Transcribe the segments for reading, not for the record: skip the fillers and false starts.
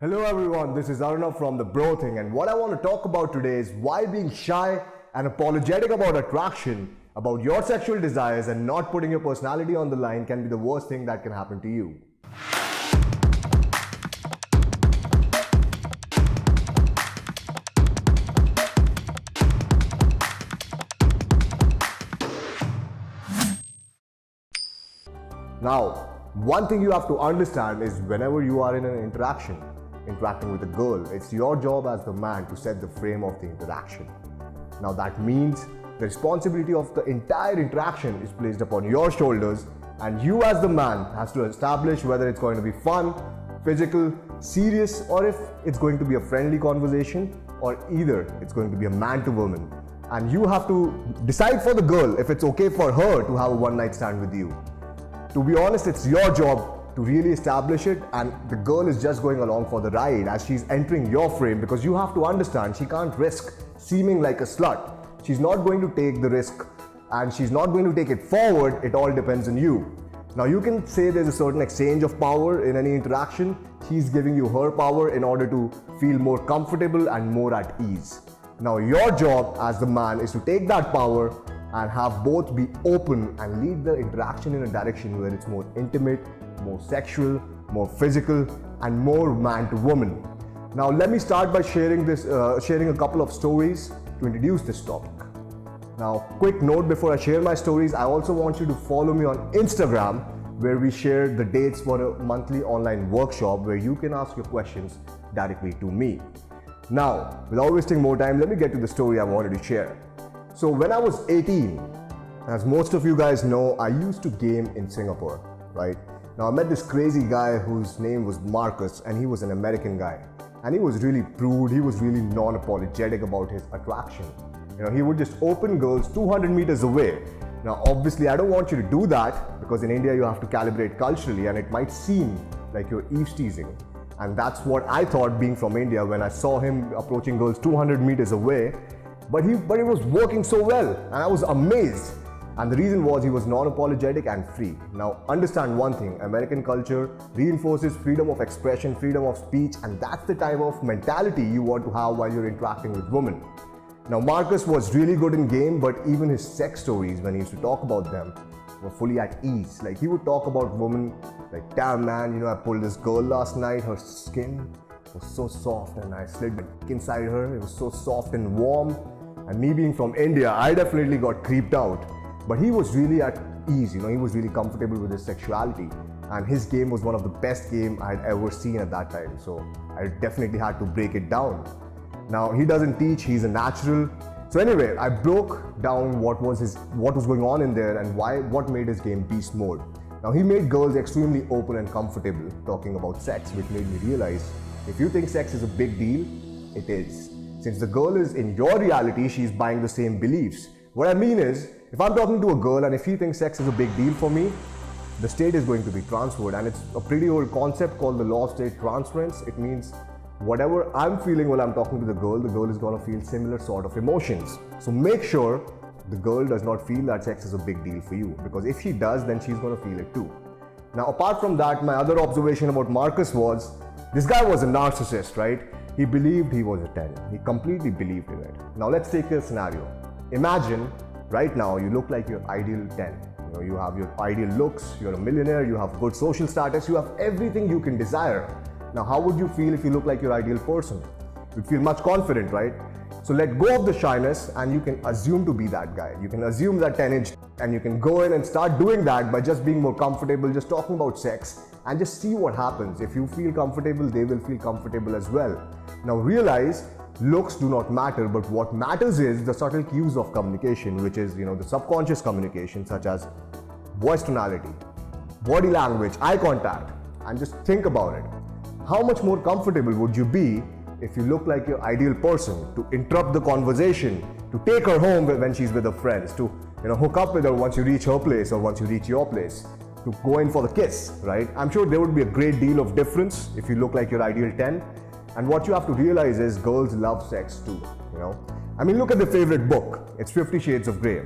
Hello everyone, this is Arnav from The Bro Thing, and what I want to talk about today is why being shy and apologetic about attraction, about your sexual desires and not putting your personality on the line can be the worst thing that can happen to you. Now, one thing you have to understand is whenever you are in an interacting with a girl, it's your job as the man to set the frame of the interaction. Now that means the responsibility of the entire interaction is placed upon your shoulders, and you as the man has to establish whether it's going to be fun, physical, serious, or if it's going to be a friendly conversation, or either it's going to be a man to woman. And you have to decide for the girl if it's okay for her to have a one night stand with you. To be honest, it's your job to really establish it, and the girl is just going along for the ride as she's entering your frame, because you have to understand she can't risk seeming like a slut. She's not going to take the risk and she's not going to take it forward. It all depends on you. Now you can say there's a certain exchange of power in any interaction. She's giving you her power in order to feel more comfortable and more at ease. Now your job as the man is to take that power and have both be open and lead the interaction in a direction where it's more intimate, more sexual, more physical, and more man to woman. Now let me start by sharing a couple of stories to introduce this topic. Now, quick note before I share my stories, I also want you to follow me on Instagram, where we share the dates for a monthly online workshop where you can ask your questions directly to me. Now, without wasting more time, let me get to the story I wanted to share. So when I was 18, as most of you guys know, I used to game in Singapore, right? Now I met this crazy guy whose name was Marcus, and he was an American guy. And he was really prude, he was really non-apologetic about his attraction. He would just open girls 200 meters away. Now obviously I don't want you to do that, because in India you have to calibrate culturally and it might seem like you're eavesdropping. And that's what I thought being from India when I saw him approaching girls 200 meters away. But he was working so well, and I was amazed. And the reason was he was non-apologetic and free. Now understand one thing, American culture reinforces freedom of expression, freedom of speech, and that's the type of mentality you want to have while you're interacting with women. Now Marcus was really good in game, but even his sex stories, when he used to talk about them, were fully at ease. Like he would talk about women like, damn man, I pulled this girl last night, her skin was so soft and I slid my dick inside her, it was so soft and warm. And me being from India, I definitely got creeped out. But he was really at ease, he was really comfortable with his sexuality. And his game was one of the best game I had ever seen at that time. So I definitely had to break it down. Now he doesn't teach, he's a natural. So anyway, I broke down what was going on in there and what made his game beast mode. Now he made girls extremely open and comfortable talking about sex, which made me realize if you think sex is a big deal, it is. Since the girl is in your reality, she's buying the same beliefs. What I mean is, if I'm talking to a girl and if she thinks sex is a big deal for me, the state is going to be transferred, and it's a pretty old concept called the law of state transference. It means whatever I'm feeling while I'm talking to the girl is going to feel similar sort of emotions. So make sure the girl does not feel that sex is a big deal for you, because if she does, then she's going to feel it too. Now apart from that, my other observation about Marcus was, this guy was a narcissist, right? He believed he was a 10. He completely believed in it. Now let's take a scenario. Imagine right now you look like your ideal 10. You have your ideal looks, you're a millionaire, you have good social status, you have everything you can desire. Now how would you feel if you look like your ideal person? You'd feel much confident, right? So let go of the shyness and you can assume to be that guy. You can assume that 10-inch and you can go in and start doing that by just being more comfortable, just talking about sex, and just see what happens. If you feel comfortable, they will feel comfortable as well. Now realize looks do not matter, but what matters is the subtle cues of communication, which is the subconscious communication, such as voice tonality, body language, eye contact, and just think about it. How much more comfortable would you be if you look like your ideal person, to interrupt the conversation, to take her home when she's with her friends, to hook up with her once you reach her place or once you reach your place, to go in for the kiss, right? I'm sure there would be a great deal of difference if you look like your ideal 10. And what you have to realize is girls love sex too, look at the favorite book. It's 50 Shades of Grey.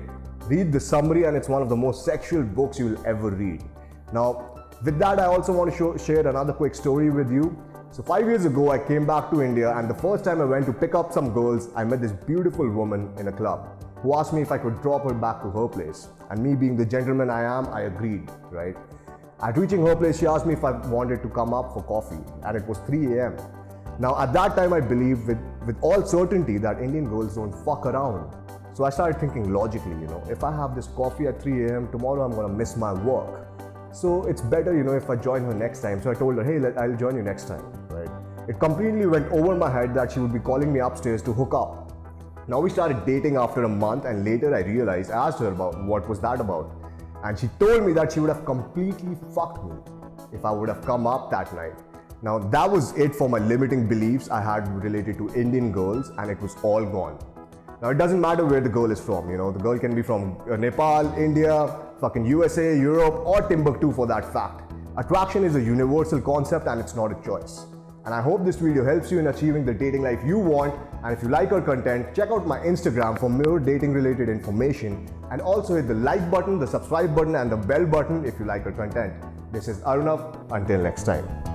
Read the summary and it's one of the most sexual books you will ever read. Now, with that, I also want to share another quick story with you. So 5 years ago, I came back to India, and the first time I went to pick up some girls, I met this beautiful woman in a club who asked me if I could drop her back to her place. And me being the gentleman I am, I agreed, right? At reaching her place, she asked me if I wanted to come up for coffee, and it was 3 a.m. Now, at that time, I believed with all certainty that Indian girls don't fuck around. So I started thinking logically, if I have this coffee at 3 a.m., tomorrow I'm gonna miss my work. So it's better, if I join her next time. So I told her, hey, I'll join you next time, right? It completely went over my head that she would be calling me upstairs to hook up. Now we started dating after a month, and later I realized, I asked her about what was that about. And she told me that she would have completely fucked me if I would have come up that night. Now that was it for my limiting beliefs I had related to Indian girls, and it was all gone. Now it doesn't matter where the girl is from, the girl can be from Nepal, India, fucking USA, Europe, or Timbuktu for that fact. Attraction is a universal concept, and it's not a choice. And I hope this video helps you in achieving the dating life you want. And if you like our content, check out my Instagram for more dating related information, and also hit the like button, the subscribe button, and the bell button if you like our content. This is Arnav. Until next time.